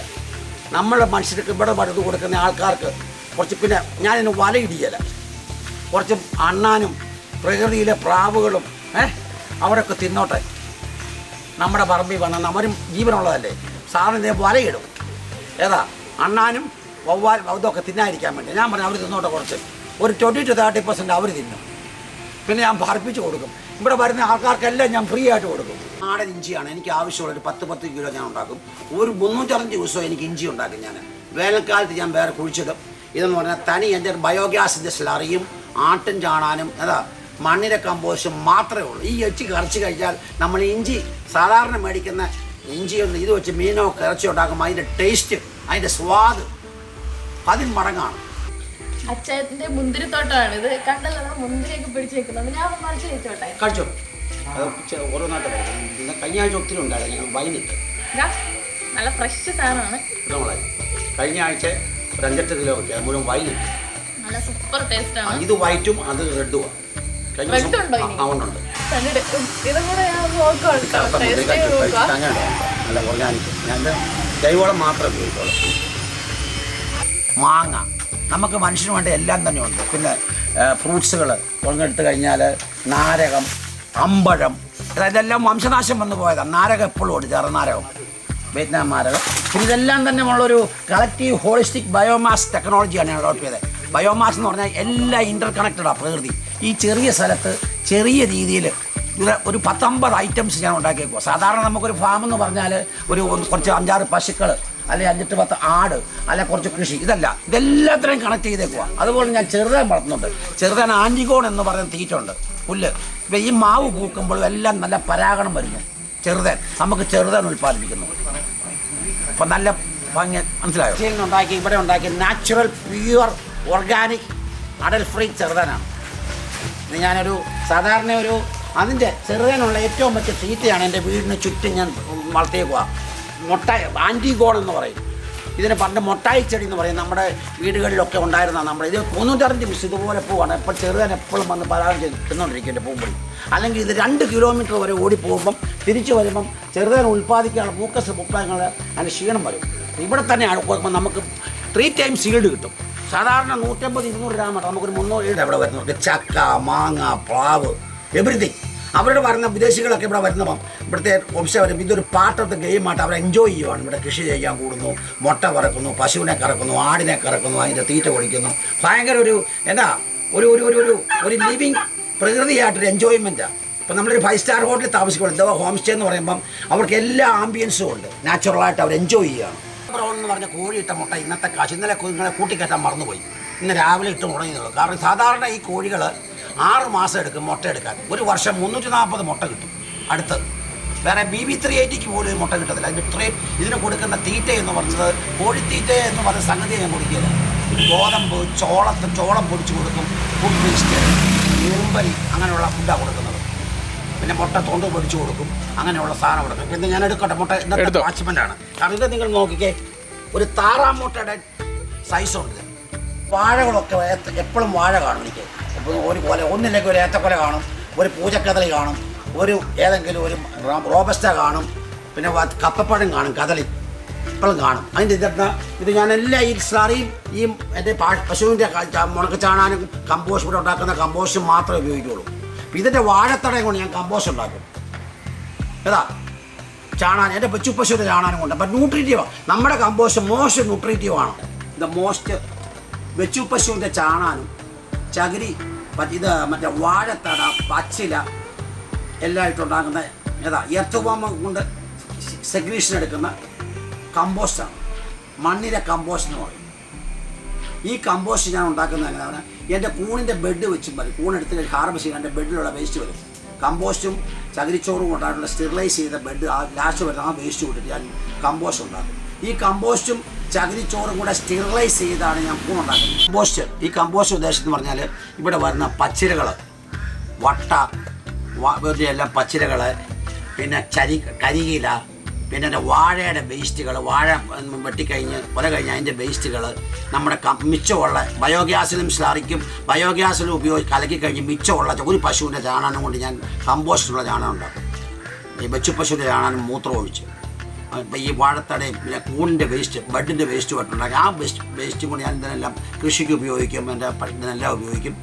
[SPEAKER 2] നമ്മളെ മനുഷ്യർക്ക് ഇവിടെ പഴുത് കൊടുക്കുന്ന ആൾക്കാർക്ക് കുറച്ച്, പിന്നെ ഞാനിന്ന് വലയിടിയല, കുറച്ച് അണ്ണാനും പ്രകൃതിയിലെ പ്രാവുകളും അവരൊക്കെ തിന്നോട്ടെ. നമ്മുടെ പറമ്പിൽ വന്നാൽ നമ്മരും ജീവനുള്ളതല്ലേ, സാറിന് വലയിടും. ഏതാ അണ്ണാനും വവ്വാലും ഇതൊക്കെ തിന്നാതിരിക്കാൻ വേണ്ടി ഞാൻ പറഞ്ഞു അവർ തിന്നോട്ടെ. കുറച്ച് ഒരു 20 to 30% അവർ തിന്നും. പിന്നെ ഞാൻ പറപ്പിച്ച് കൊടുക്കും. ഇവിടെ വരുന്ന ആൾക്കാർക്കെല്ലാം ഞാൻ ഫ്രീ ആയിട്ട് കൊടുക്കും. നാടൻ ഇഞ്ചിയാണ് എനിക്ക് ആവശ്യമുള്ള, ഒരു 10 കിലോ ഞാൻ ഉണ്ടാക്കും. ഒരു 305 ദിവസവും എനിക്ക് ഇഞ്ചി ഉണ്ടാക്കും. ഞാൻ വേനൽക്കാലത്ത് ഞാൻ വേറെ കുഴിച്ചിടും. ഇതെന്ന് പറഞ്ഞാൽ തനി എൻ്റെ ബയോഗ്യാസിൻ്റെ സ്ലറിയും ആട്ടും ചാണാനും മണ്ണിര കമ്പോസ്റ്റും മാത്രമേ ഉള്ളൂ. ഈ എച്ചി കറച്ച് കഴിച്ചാൽ നമ്മൾ ഇഞ്ചി സാധാരണ മേടിക്കുന്ന ഇഞ്ചിയൊന്ന് ഇത് വെച്ച് മീനോ ഇറച്ചിയോ ഉണ്ടാക്കുമ്പോൾ അതിൻ്റെ ടേസ്റ്റ്, അതിൻ്റെ സ്വാദ് 10 മടങ്ങാണ്.
[SPEAKER 3] അച്ഛൻ്റെ മുന്തിരിത്തോട്ടമാണ് ഇത്. കണ്ടല്ലോ മുന്തിരിയൊക്കെ പിടിച്ച് വെക്കുന്നത്. ഞാൻ മറിച്ച് കഴിച്ചോട്ടെ.
[SPEAKER 2] കഴിച്ചോ, അത് ഓരോന്നായിട്ട് കഴിക്കും. കഴിഞ്ഞ ആഴ്ച ഒത്തിരി ഉണ്ടായിരുന്നു, ഞാൻ വൈകിട്ട്
[SPEAKER 3] നല്ല ഫ്രഷ് സാധനമാണ്.
[SPEAKER 2] കഴിഞ്ഞ ആഴ്ച ഒരു 5-8 കിലോ കിട്ടിയ മുഴുവൻ വൈകിട്ട്.
[SPEAKER 3] നല്ല സൂപ്പർ ടേസ്റ്റ് ആണ്.
[SPEAKER 2] ഇത് വൈറ്റും അത് റെഡുമാണ്. ഉണ്ട്.
[SPEAKER 3] ഇതും കൂടെ ഞാൻ
[SPEAKER 2] നല്ല ഓർഗാനിക്. ഞാൻ ജൈവവളം മാത്രമേ ഉപയോഗിക്കുള്ളൂ. മാങ്ങ നമുക്ക് മനുഷ്യന് വേണ്ട എല്ലാം തന്നെ ഉണ്ട്. പിന്നെ ഫ്രൂട്ട്സുകൾ എടുത്തു കഴിഞ്ഞാൽ നാരകം, അമ്പഴം, ഇതെല്ലാം വംശനാശം വന്നു പോയതാണ്. നാരകം എപ്പോഴും ഉണ്ട്, ചെറുനാരകം, വിയറ്റ്നാം നാരകം. പിന്നെ ഇതെല്ലാം തന്നെ ഉള്ളൊരു കളക്റ്റീവ് ഹോളിസ്റ്റിക് ബയോമാസ് ടെക്നോളജിയാണ് ഞാൻ ഡെവലപ്പ് ചെയ്തത്. ബയോമാസ് എന്ന് പറഞ്ഞാൽ എല്ലാം ഇൻ്റർ കണക്റ്റഡാണ് പ്രകൃതി. ഈ ചെറിയ സ്ഥലത്ത് ചെറിയ രീതിയിൽ ഒരു 10-50 ഐറ്റംസ് ഞാൻ ഉണ്ടാക്കിയേക്കുക. സാധാരണ നമുക്കൊരു ഫാം എന്ന് പറഞ്ഞാൽ കുറച്ച് 5-6 പശുക്കൾ, അല്ലെങ്കിൽ 5-10 ആട്, അല്ലെ കുറച്ച് കൃഷി, ഇതെല്ലാത്തിനെയും കണക്ട് ചെയ്തേക്കുക. അതുപോലെ ഞാൻ ചെറുതാൻ വളർത്തുന്നുണ്ട്. ചെറുതാൻ ആൻറ്റിഗോൺ എന്ന് പറയുന്ന തീറ്റുണ്ട്, പുല്ല്. ഇപ്പം ഈ മാവ് പൂക്കുമ്പോഴും എല്ലാം നല്ല പരാഗണം വരുന്നു. ചെറുതാൻ നമുക്ക് ചെറുതാൻ ഉൽപ്പാദിപ്പിക്കുന്നു. അപ്പം നല്ല ഭംഗി, മനസ്സിലായോ? ഉണ്ടാക്കി ഇവിടെ ഉണ്ടാക്കി നാച്ചുറൽ പ്യുവർ ഓർഗാനിക് അഡൽ ഫ്രീ ചെറുതാനാണ്. ഇത് ഞാനൊരു സാധാരണ അതിൻ്റെ ചെറുതാനുള്ള ഏറ്റവും പറ്റിയ തീറ്റയാണ് എൻ്റെ വീടിന് ചുറ്റും ഞാൻ വളർത്തിയേക്കുക. ആൻറ്റിഗോൺ എന്ന് പറയും ഇതിന്. പണ്ട് മൊട്ടായി ചെടി എന്ന് പറയും. നമ്മുടെ വീടുകളിലൊക്കെ ഉണ്ടായിരുന്ന ഇത് 305 മിസ് ഇതുപോലെ പോവാണ്. എപ്പോൾ ചെറുതാൻ എപ്പോഴും വന്ന് പരാഗം ചെയ്ത് തിന്നുകൊണ്ടിരിക്കും പോകുമ്പോഴും. അല്ലെങ്കിൽ ഇത് 2 കിലോമീറ്റർ വരെ ഓടിപ്പോകുമ്പം തിരിച്ചു വരുമ്പം ചെറുതാൻ ഉൽപ്പാദിക്കാനുള്ള മൂക്കസ് മുക്കാങ്ങൾ അതിന് ക്ഷീണം വരും. ഇവിടെ തന്നെയാണ് കൊടുക്കുമ്പോൾ നമുക്ക് 3 times സീൽഡ് കിട്ടും. സാധാരണ 150-200 ഗ്രാം നമുക്കൊരു 300 ഇവിടെ വരുന്നുണ്ട്. ചക്ക, മാങ്ങ, പ്ലാവ്, എവറിത്തിങ്. അവരുടെ വരുന്ന വിദേശികളൊക്കെ ഇവിടെ വരുന്നപ്പം ഇവിടുത്തെ വംശം വരും. ഇതൊരു പാർട്ട് ഓഫ് ദ ഗെയിമായിട്ട് അവർ എൻജോയ് ചെയ്യുവാണ്. ഇവിടെ കൃഷി ചെയ്യാൻ കൂടുന്നു, മുട്ട കറക്കുന്നു, പശുവിനെ കറക്കുന്നു, ആടിനെ കറക്കുന്നു, അതിൻ്റെ തീറ്റ കുടിക്കുന്നു. ഭയങ്കര ഒരു ലിവിങ് പ്രകൃതിയായിട്ടൊരു എൻജോയ്മെൻറ്റാണ്. ഇപ്പം നമ്മളൊരു 5 സ്റ്റാർ ഹോട്ടലിൽ താമസിക്കുമ്പോൾ ഇതോ ഹോം സ്റ്റേ എന്ന് പറയുമ്പം അവർക്ക് എല്ലാ ആംബിയൻസും ഉണ്ട്. നാച്ചുറലായിട്ട് അവർ എൻജോയ് ചെയ്യുകയാണ്. ബ്രൗൺ എന്ന് പറഞ്ഞ കോഴിയിട്ട മുട്ട ഇന്നത്തെ കാശ്. ഇന്നലെ നിങ്ങളെ കൂട്ടിക്കയറ്റാൻ മറന്നുപോയി. ഇന്ന് രാവിലെ ഇട്ട് മുടങ്ങിയതുള്ളൂ. കാരണം സാധാരണ ഈ കോഴികൾ 6 മാസം എടുക്കും മുട്ട എടുക്കാൻ. ഒരു വർഷം 340 മുട്ട കിട്ടും. അടുത്ത് വേറെ BB380 പോലും മുട്ട കിട്ടത്തില്ല. അതിന് ഇത്രയും ഇതിന് കൊടുക്കുന്ന തീറ്റ എന്ന് പറഞ്ഞത് കോഴിത്തീറ്റ എന്ന് പറഞ്ഞ സംഗതിയെ ഞാൻ കൊടുക്കില്ല. ഗോതമ്പ്, ചോളം പൊടിച്ച് കൊടുക്കും, ഫുഡ് വേസ്റ്റ്, ഇരുമ്പരി അങ്ങനെയുള്ള ഫുഡാണ് കൊടുക്കുന്നത്. പിന്നെ മുട്ട തൊണ്ട് പൊടിച്ചു കൊടുക്കും, അങ്ങനെയുള്ള സാധനം കൊടുക്കും. പിന്നെ ഞാൻ എടുക്കട്ടെ, മുട്ട ഇന്നത്തെ വാച്ച്മെൻ്റാണ്. കാരണം ഇത് നിങ്ങൾ നോക്കിക്കേ, ഒരു താറാം മുട്ടയുടെ സൈസുണ്ട്. വാഴകളൊക്കെ എപ്പോഴും വാഴ കാണും എനിക്ക്. ഒരുപോലെ ഒന്നില്ലെങ്കിൽ ഒരു ഏത്തക്കൊല കാണും, ഒരു പൂജക്കദളി കാണും, ഏതെങ്കിലും ഒരു റോബസ്റ്റ കാണും, പിന്നെ കപ്പപ്പഴം കാണും, കദളി എപ്പോഴും കാണും. അതിൻ്റെ ഇത് ഞാനെല്ലാം ഈ സ്ലറിയും ഈ എൻ്റെ പശുവിൻ്റെ മുണക്ക് ചാണാനും കമ്പോസ്റ്റ് ഇവിടെ ഉണ്ടാക്കുന്ന കമ്പോസ്റ്റും മാത്രമേ ഉപയോഗിക്കുകയുള്ളൂ. ഇതിൻ്റെ വാഴത്തടയും കൊണ്ട് ഞാൻ കമ്പോസ്റ്റ് ഉണ്ടാക്കും. ചാണാൻ എൻ്റെ പശുവിൻ്റെ ചാണാനും കൊണ്ട് അപ്പം ന്യൂട്രീറ്റീവാണ്. നമ്മുടെ കമ്പോസ്റ്റ് മോസ്റ്റ് ന്യൂട്രീറ്റീവാണ്. ഇത് മോസ്റ്റ് പശുവിൻ്റെ ചാണാനും ചകിരി ഇത് മറ്റേ വാഴത്തട പച്ചില എല്ലാം ഇട്ടുണ്ടാക്കുന്ന എർത്ത് വാം കൊണ്ട് സെഗ്രീഷൻ എടുക്കുന്ന കമ്പോസ്റ്റാണ്. മണ്ണിര കമ്പോസ്റ്റ് എന്ന് പറയും. ഈ കമ്പോസ്റ്റ് ഞാൻ ഉണ്ടാക്കുന്നത് എങ്ങനെയാണ്? എൻ്റെ കൂണിൻ്റെ ബെഡ് വെച്ചും മതി. കൂണെടുത്ത് ഹാർവെസ്റ്റ് ചെയ്യാൻ എൻ്റെ ബെഡിലുള്ള വേസ്റ്റ് വരും. കമ്പോസ്റ്റും ചകിരിച്ചോറും കൊണ്ടായിട്ടുള്ള സ്റ്റെറിലൈസ് ചെയ്ത ബെഡ് ലാസ്റ്റ് വരുന്ന ആ വേസ്റ്റ് വിട്ടിട്ട് ഞാൻ കമ്പോസ്റ്റ് ഉണ്ടാക്കും. ഈ കമ്പോസ്റ്റും ചകിരിച്ചോറും കൂടെ സ്റ്റെറിലൈസ് ചെയ്താണ് ഞാൻ കൂണുണ്ടാക്കുന്നത്. കമ്പോസ്റ്റ് ഈ കമ്പോസ്റ്റ് ഉദ്ദേശം എന്ന് പറഞ്ഞാൽ ഇവിടെ വരുന്ന പച്ചിലകൾ, വട്ട എല്ലാം പച്ചിലകൾ, പിന്നെ കരിയില, പിന്നെ എൻ്റെ വാഴയുടെ വേസ്റ്റുകൾ, വാഴ വെട്ടിക്കഴിഞ്ഞ് കൊല കഴിഞ്ഞ് അതിൻ്റെ വേസ്റ്റുകൾ, നമ്മുടെ മിച്ചമുള്ള ബയോഗ്യാസിലും സ്ലറിക്കും ബയോഗ്യാസിലും കലക്കി കഴിഞ്ഞ് മിച്ചമുള്ള ഒരു പശുവിൻ്റെ ചാണകം കൊണ്ട് ഞാൻ കമ്പോസ്റ്റുള്ള ചാണകം ഉണ്ടാക്കും. ഈ പശുവിൻ്റെ ചാണകം മൂത്രം ഒഴിച്ച് ഇപ്പം ഈ വാഴത്തടയും പിന്നെ കൂണിൻ്റെ വേസ്റ്റ് ബഡിൻ്റെ വേസ്റ്റ് വെട്ടുണ്ടാക്കി ആ വേസ്റ്റ് കൊണ്ട് ഞാൻ ഇതിനെല്ലാം കൃഷിക്ക് ഉപയോഗിക്കും. എൻ്റെ ഇതിനെല്ലാം ഉപയോഗിക്കും.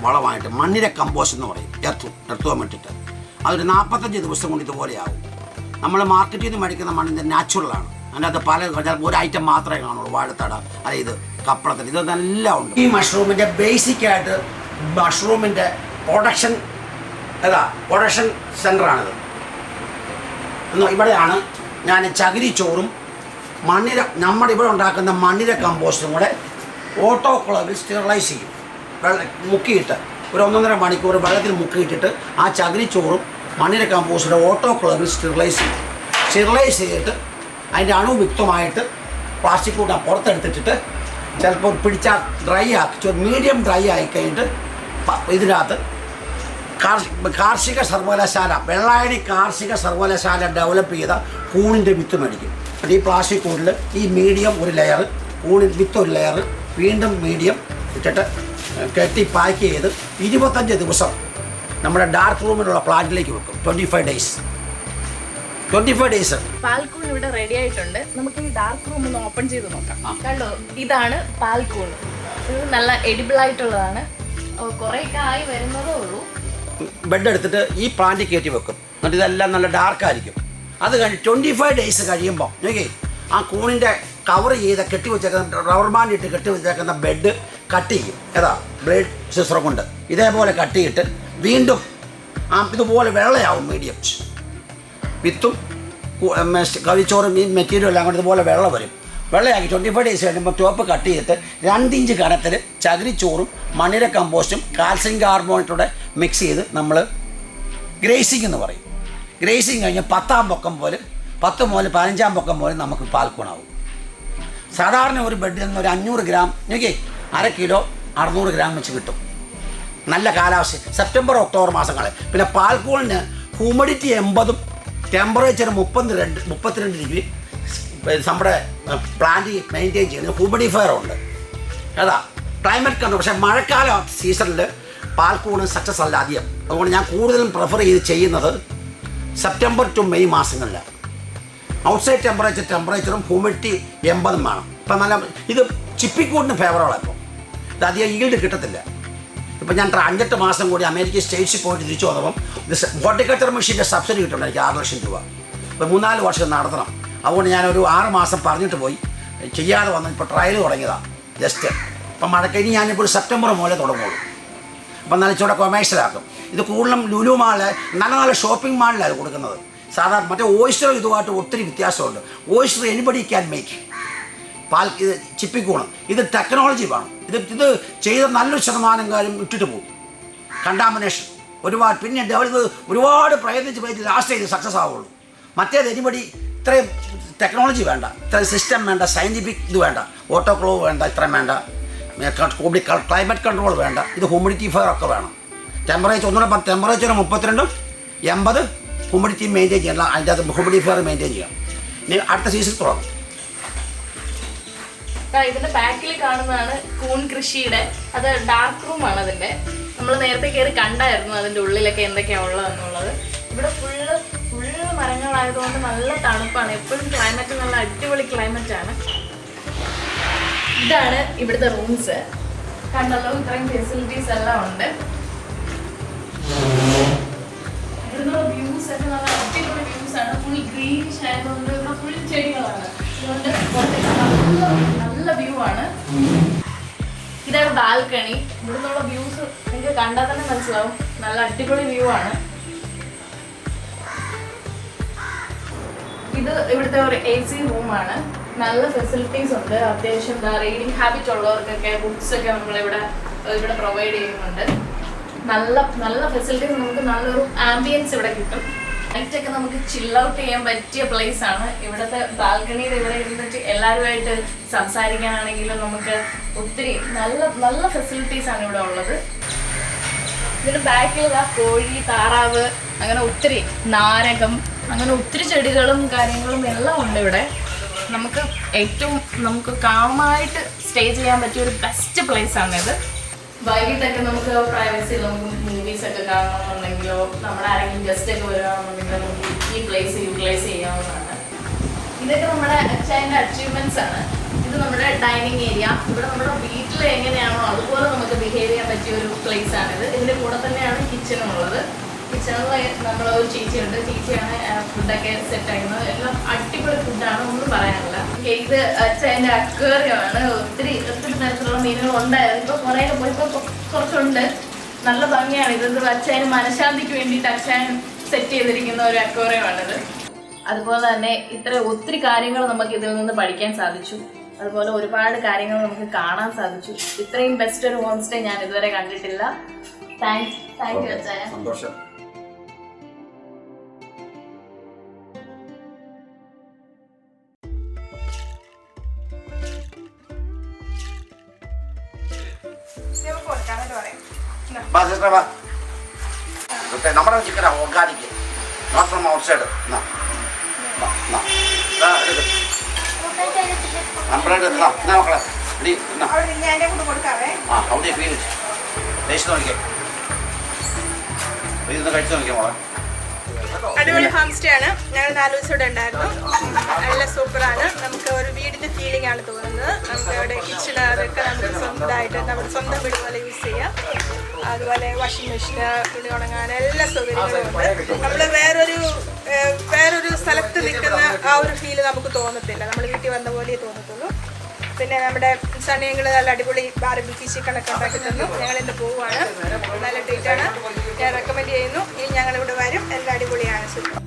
[SPEAKER 2] വളമായിട്ട് മണ്ണിര കമ്പോസ്റ്റ് എന്ന് പറയും. എർത്തുവാൻ വേണ്ടിയിട്ട് അതൊരു 45 ദിവസം കൊണ്ട് ഇതുപോലെയാവും. നമ്മൾ മാർക്കറ്റിൽ നിന്ന് മേടിക്കുന്ന മണ്ണിൻ്റെ നാച്ചുറലാണ്. അതിനകത്ത് പല ഒരു ഐറ്റം മാത്രമേ കാണുള്ളൂ. വാഴത്തട, അതായത് കപ്പളത്തട, ഇതെല്ലാം ഉണ്ട്. ഈ മഷ്റൂമിൻ്റെ ബേസിക്കായിട്ട് മഷ്റൂമിൻ്റെ പ്രൊഡക്ഷൻ സെൻ്ററാണിത്. ഇവിടെയാണ് ഞാൻ ചകിരിച്ചോറും നമ്മുടെ ഇവിടെ ഉണ്ടാക്കുന്ന മണ്ണിര കമ്പോസ്റ്റും കൂടെ ഓട്ടോക്ലേവിൽ സ്റ്റെറിലൈസ് ചെയ്യും. മുക്കിയിട്ട് ഒരു 1.5 മണിക്കൂർ വെള്ളത്തിൽ മുക്കിയിട്ടിട്ട് ആ ചകിരിച്ചോറും മണ്ണിര കമ്പോസ്റ്റിൻ്റെ ഓട്ടോക്ലേവിൽ സ്റ്റെറിലൈസ് ചെയ്യും. സ്റ്റെറിലൈസ് ചെയ്തിട്ട് അതിൻ്റെ അണുവിക്തമായിട്ട് പ്ലാസ്റ്റിക് കൂട്ടാൻ പുറത്തെടുത്തിട്ട് ചിലപ്പോൾ പിടിച്ചാൽ ഡ്രൈ ആക്കി മീഡിയം ഡ്രൈ ആയി കഴിഞ്ഞിട്ട് ഇതിനകത്ത് കാർഷിക സർവകലാശാല വെള്ളായണി കാർഷിക സർവകലാശാല ഡെവലപ്പ് ചെയ്ത കൂണിൻ്റെ വിത്ത് മേടിക്കും. ഈ പ്ലാസ്റ്റിക് കൂടിൽ ഈ മീഡിയം ഒരു ലെയർ, കൂണിൽ വിത്ത് ഒരു ലെയർ, വീണ്ടും മീഡിയം ഇട്ടിട്ട് കെട്ടി പാക്ക് ചെയ്ത് 25 ദിവസം നമ്മുടെ ഡാർക്ക് റൂമിലുള്ള പ്ലാന്റിലേക്ക് വെക്കും. 25 ഡേയ്സ്.
[SPEAKER 3] പാൽക്കൂൺ ഇവിടെ റെഡി ആയിട്ടുണ്ട്. നമുക്ക് ഈ ഡാർക്ക് റൂം ഒന്ന് ഓപ്പൺ ചെയ്ത് നോക്കാം. കണ്ടോ, ഇതാണ് പാൽക്കൂൺ. ഇത് നല്ല എഡിബിൾ ആയിട്ടുള്ളതാണ്. കുറേയൊക്കെ ആയി വരുന്നതേ ഉള്ളൂ.
[SPEAKER 2] ബെഡ് എടുത്തിട്ട് ഈ പ്ലാന്റിൽ കയറ്റി വെക്കും. എന്നിട്ട് ഇതെല്ലാം നല്ല ഡാർക്കായിരിക്കും. അത് കഴിഞ്ഞ് 25 ഡേയ്സ് കഴിയുമ്പോൾ നോക്കി ആ കൂണിൻ്റെ കവർ ചെയ്ത കെട്ടി വെച്ചേക്കുന്ന റബ്ബർ ബാൻഡ് ഇട്ട് കെട്ടി വെച്ചേക്കുന്ന ബെഡ് കട്ട് ചെയ്യും. ബ്ലേഡ് സിസർ കൊണ്ട് ഇതേപോലെ കട്ട് ചെയ്തിട്ട് വീണ്ടും ഇതുപോലെ വെള്ളയാവും. മീഡിയം വിത്തും കവിച്ചോറും ഈ മെറ്റീരിയൽ എല്ലാം കൊണ്ട് ഇതുപോലെ വെള്ളം വരും. വെള്ളയാക്കി 25 ഡേയ്സ് കഴിയുമ്പോൾ ടോപ്പ് കട്ട് ചെയ്തിട്ട് 2 ഇഞ്ച് കനത്തിൽ ചകിരിച്ചോറും മണ്ണിര കമ്പോസ്റ്റും കാൽസ്യം കാർബണേറ്റോടെ മിക്സ് ചെയ്ത് നമ്മൾ ഗ്രേസിംഗ് എന്ന് പറയും. ഗ്രേസിംഗ് കഴിഞ്ഞ് 10 മുതൽ 15 പൊക്കം പോലെ നമുക്ക് പാൽക്കൂണാവും. സാധാരണ ഒരു ബെഡിൽ നിന്ന് ഒരു 500 ഗ്രാം നോക്കി 1/2 കിലോ 600 ഗ്രാം വെച്ച് കിട്ടും. നല്ല കാലാവസ്ഥ സെപ്റ്റംബർ ഒക്ടോബർ മാസങ്ങളിൽ. പിന്നെ പാൽക്കൂണിന് ഹ്യൂമിഡിറ്റി 80, ടെമ്പറേച്ചർ 32 ഡിഗ്രി നമ്മുടെ പ്ലാന്റ് മെയിൻറ്റെയിൻ ചെയ്യുന്നത് ഹ്യൂമിഡിഫയർ ഉണ്ട്. Climate control. പക്ഷേ മഴക്കാല സീസണിൽ പാൽക്കൂണ് സക്സസ് അല്ല അധികം. അതുകൊണ്ട് ഞാൻ കൂടുതലും പ്രിഫർ ചെയ്ത് ചെയ്യുന്നത് സെപ്റ്റംബർ ടു മെയ് മാസങ്ങളിലാണ്. ഔട്ട്സൈഡ് ടെമ്പറേച്ചറും ഹ്യൂമിഡിറ്റി 80 വേണം. ഇപ്പം നല്ല ഇത് ചിപ്പിക്കൂടിന് ഫേവറബിളാണ്. ഇപ്പോൾ ഇത് അധികം ഈൽഡ് കിട്ടത്തില്ല. ഇപ്പം ഞാൻ 5-8 മാസം കൂടി അമേരിക്കൻ സ്റ്റേറ്റ്സിൽ പോയിട്ട് തിരിച്ചു വന്നപ്പം ഇത് ഹോർട്ടിക്കൾച്ചർ മെഷീൻ്റെ സബ്സിഡി കിട്ടുന്നുണ്ട്. എനിക്ക് 6 ലക്ഷം രൂപ. ഇപ്പോൾ 3-4 വർഷം നടത്തണം. അതുകൊണ്ട് ഞാനൊരു 6 മാസം പറഞ്ഞിട്ട് പോയി ചെയ്യാതെ വന്ന് ഇപ്പോൾ ട്രയൽ തുടങ്ങിയതാണ് ജസ്റ്റ്. അപ്പം മഴക്കഴിഞ്ഞ് ഞാനിപ്പോൾ ഒരു സെപ്റ്റംബർ മുതലേ തുടങ്ങുള്ളൂ. അപ്പം നല്ല ചൂടെ കൊമേഴ്ഷ്യലാക്കും. ഇത് കൂടുതലും ലുലു മാള് നല്ല ഷോപ്പിംഗ് മാളിലാണ് കൊടുക്കുന്നത്. സാധാരണ മറ്റേ ഓയിസ്റ്റർ ഇതുമായിട്ട് ഒത്തിരി വ്യത്യാസമുണ്ട്. Oyster anybody can make. ഇത് ചിപ്പിക്കൂണ്. ഇത് ടെക്നോളജി വേണം. ഇത് ചെയ്ത നല്ലൊരു ശതമാനം കാര്യം ഇട്ടിട്ട് പോകും. കണ്ടാമിനേഷൻ ഒരുപാട് പിന്നെ ഡെവലപ്പ് ഒരുപാട് പ്രയത്നിച്ച് ലാസ്റ്റ് ചെയ്ത് സക്സസ് ആവുള്ളൂ. മറ്റേത് എനിബഡി ഇത്രയും ടെക്നോളജി വേണ്ട, ഇത്രയും സിസ്റ്റം വേണ്ട, സയൻറ്റിഫിക് ഇത് വേണ്ട, ഓട്ടോക്ലോവ് വേണ്ട, ഇത്രയും വേണ്ട, ക്ലൈമറ്റ് കൺട്രോൾ വേണ്ട. ഇത് ഹ്യൂമിഡിറ്റി ഫയർ ഒക്കെ വേണം. ടെമ്പറേച്ചർ 32, 80 ഹ്യൂമിഡിറ്റി മെയിൻറ്റെയിൻ ചെയ്യണം. അതിൻ്റെ അത് ഹ്യൂമിഡിറ്റി ഫയർ മെയിൻറ്റെയിൻ ചെയ്യണം. ഇനി അടുത്ത സീസൺ തുടങ്ങും.
[SPEAKER 3] ഇതിന്റെ ബാക്കിൽ കാണുന്നതാണ് കൂൺ കൃഷിയുടെ. അത് ഡാർക്ക് റൂം ആണ് അതിന്റെ. നമ്മൾ നേരത്തെ കയറി കണ്ടായിരുന്നു അതിന്റെ ഉള്ളിലൊക്കെ എന്തൊക്കെയാ ഉള്ളതെന്നുള്ളത്. ഇവിടെ ഫുള്ള് മരങ്ങളായതുകൊണ്ട് നല്ല തണുപ്പാണ്. എപ്പോഴും ക്ലൈമറ്റ് നല്ല അടിപൊളി ക്ലൈമറ്റ് ആണ്. ഇതാണ് ഇവിടുത്തെ റൂംസ്. കണ്ടല്ലോ, ഇത്രയും ഫെസിലിറ്റീസ് എല്ലാം ഉണ്ട്. ഇവിടുന്നുള്ള വ്യൂസ് ഒക്കെ നല്ല അടിപൊളി വ്യൂസ് പ്ലേസ് ആണ്. ഫുൾ ഗ്രീനിഷ് ആയതുകൊണ്ട് ഇവിടെ ഫുൾ ചെടികളാണ്. അതുകൊണ്ട് നല്ല വ്യൂ ആണ്. ഇതാണ് ബാൽക്കണി. ഇവിടെ നിന്നുള്ള വ്യൂസ് നിങ്ങൾക്ക് കണ്ടാൽ തന്നെ മനസ്സിലാവും. നല്ല അടിപൊളി വ്യൂ ആണ്. ഇത് ഇവിടുത്തെ ഒരു AC റൂമാണ്. നല്ല ഫെസിലിറ്റീസ് ഉണ്ട്. അത്യാവശ്യം റീഡിങ് ഹാബിറ്റ് ഉള്ളവർക്കൊക്കെ ബുക്സ് ഒക്കെ നമ്മളിവിടെ പ്രൊവൈഡ് ചെയ്യുന്നുണ്ട്. നല്ല ഫെസിലിറ്റീസ്. നമുക്ക് നല്ലൊരു ആംബിയൻസ് ഇവിടെ കിട്ടും. നൈറ്റൊക്കെ നമുക്ക് ചിൽ ഔട്ട് ചെയ്യാൻ പറ്റിയ പ്ലേസ് ആണ്. ഇവിടുത്തെ ബാൽക്കണിയുടെ ഇവിടെ ഇരുന്നിട്ട് എല്ലാവരുമായിട്ട് സംസാരിക്കാനാണെങ്കിലും നമുക്ക് ഒത്തിരി നല്ല ഫെസിലിറ്റീസ് ആണ് ഇവിടെ ഉള്ളത്. ഇതിന് ബാക്കിൽ കോഴി, താറാവ്, അങ്ങനെ ഒത്തിരി നാരകം, അങ്ങനെ ഒത്തിരി ചെടികളും കാര്യങ്ങളും എല്ലാം ഉണ്ട് ഇവിടെ. നമുക്ക് കാമായിട്ട് സ്റ്റേ ചെയ്യാൻ പറ്റിയ ഒരു ബെസ്റ്റ് പ്ലേസ് ആണിത്. വൈകിട്ടൊക്കെ നമുക്ക് പ്രൈവസി, നമുക്ക് മൂവീസ് ഒക്കെ കാണണമെന്നുണ്ടെങ്കിലോ നമ്മുടെ ആരെങ്കിലും ഗസ്റ്റ് ഒക്കെ വരികയാണെന്നുണ്ടെങ്കിലോ നമുക്ക് ഈ പ്ലേസ് യൂട്ടിലൈസ് ചെയ്യാവുന്നതാണ്. ഇതൊക്കെ നമ്മുടെ അച്ഛൻ്റെ അച്ചീവ്മെന്റ്സ് ആണ്. ഇത് നമ്മുടെ ഡൈനിങ് ഏരിയ. ഇവിടെ നമ്മുടെ വീട്ടിൽ എങ്ങനെയാണോ അതുപോലെ നമുക്ക് ബിഹേവ് ചെയ്യാൻ പറ്റിയ ഒരു പ്ലേസ് ആണിത്. ഇതിൻ്റെ കൂടെ തന്നെയാണ് കിച്ചണും ഉള്ളത്. കിച്ചണിൽ നമ്മളൊരു ചേച്ചിയുണ്ട്. ചേച്ചിയാണ് ഫുഡൊക്കെ സെറ്റ് ആക്കുന്നത്. എല്ലാം അടിപൊളി ഫുഡാണ്, ഒന്നും പറയാനില്ല. ഇത് അച്ഛൻ്റെ അക്വേറിയമാണ്. ഒത്തിരി തരത്തിലുള്ള മീനുകൾ ഉണ്ടായിരുന്നു. ഇപ്പോൾ കുറേയൊക്കെ പോയിപ്പോൾ കുറച്ചുണ്ട്. നല്ല ഭംഗിയാണ്. ഇത് അച്ഛന് മനഃശാന്തിക്ക് വേണ്ടിയിട്ട് അച്ഛൻ സെറ്റ് ചെയ്തിരിക്കുന്ന ഒരു അക്വേറിയമാണിത്. അതുപോലെ തന്നെ ഒത്തിരി കാര്യങ്ങൾ നമുക്ക് ഇതിൽ നിന്ന് പഠിക്കാൻ സാധിച്ചു. അതുപോലെ ഒരുപാട് കാര്യങ്ങൾ നമുക്ക് കാണാൻ സാധിച്ചു. ഇത്രയും ബെസ്റ്റ് ഒരു ഹോം സ്റ്റേ ഞാൻ ഇതുവരെ കണ്ടിട്ടില്ല. താങ്ക് യു അച്ഛായ.
[SPEAKER 2] സന്തോഷം. നമ്മുടെ ചിക്കനാ organic, not from outside. മക്കളെ അവിടെ ടേസ്റ്റ് നോക്കിയേ, ഇതൊന്ന് കഴിച്ചു നോക്കിയാൽ മോളെ.
[SPEAKER 5] അടിപൊളി ഹോം സ്റ്റേ ആണ്. ഞങ്ങൾ 4 ദിവസം ഇവിടെ ഉണ്ടായിരുന്നു. നല്ല സൂപ്പറാണ്. നമുക്ക് ഒരു വീടിൻ്റെ ഫീലിംഗ് ആണ് തോന്നുന്നത്. നമുക്ക് ഇവിടെ കിച്ചൺ അതൊക്കെ നമുക്ക് സ്വന്തമായിട്ട് നമ്മുടെ സ്വന്തം വീട് പോലെ യൂസ് ചെയ്യാം. അതുപോലെ വാഷിംഗ് മെഷീന്, തുണി ഉണങ്ങാൻ എല്ലാ സൗകര്യങ്ങളും ഉണ്ട്. നമ്മൾ വേറൊരു സ്ഥലത്ത് നിൽക്കുന്ന ആ ഒരു ഫീല് നമുക്ക് തോന്നത്തില്ല. നമ്മൾ വീട്ടിൽ വന്ന പോലെ തോന്നത്തുള്ളൂ. പിന്നെ നമ്മുടെ സണിയങ്ങൾ നല്ല അടിപൊളി ബാർബിക്യൂ ചിക്കനൊക്കെ ഉണ്ടാക്കി തന്നു. ഞങ്ങളിന്ന് പോവുകയാണ്. നല്ല ട്രീറ്റാണ്. ഞാൻ റെക്കമെൻഡ് ചെയ്യുന്നു. ഇനി ഞങ്ങളിവിടെ വരും. എല്ലാം അടിപൊളിയാണ്. സൂപ്പർ.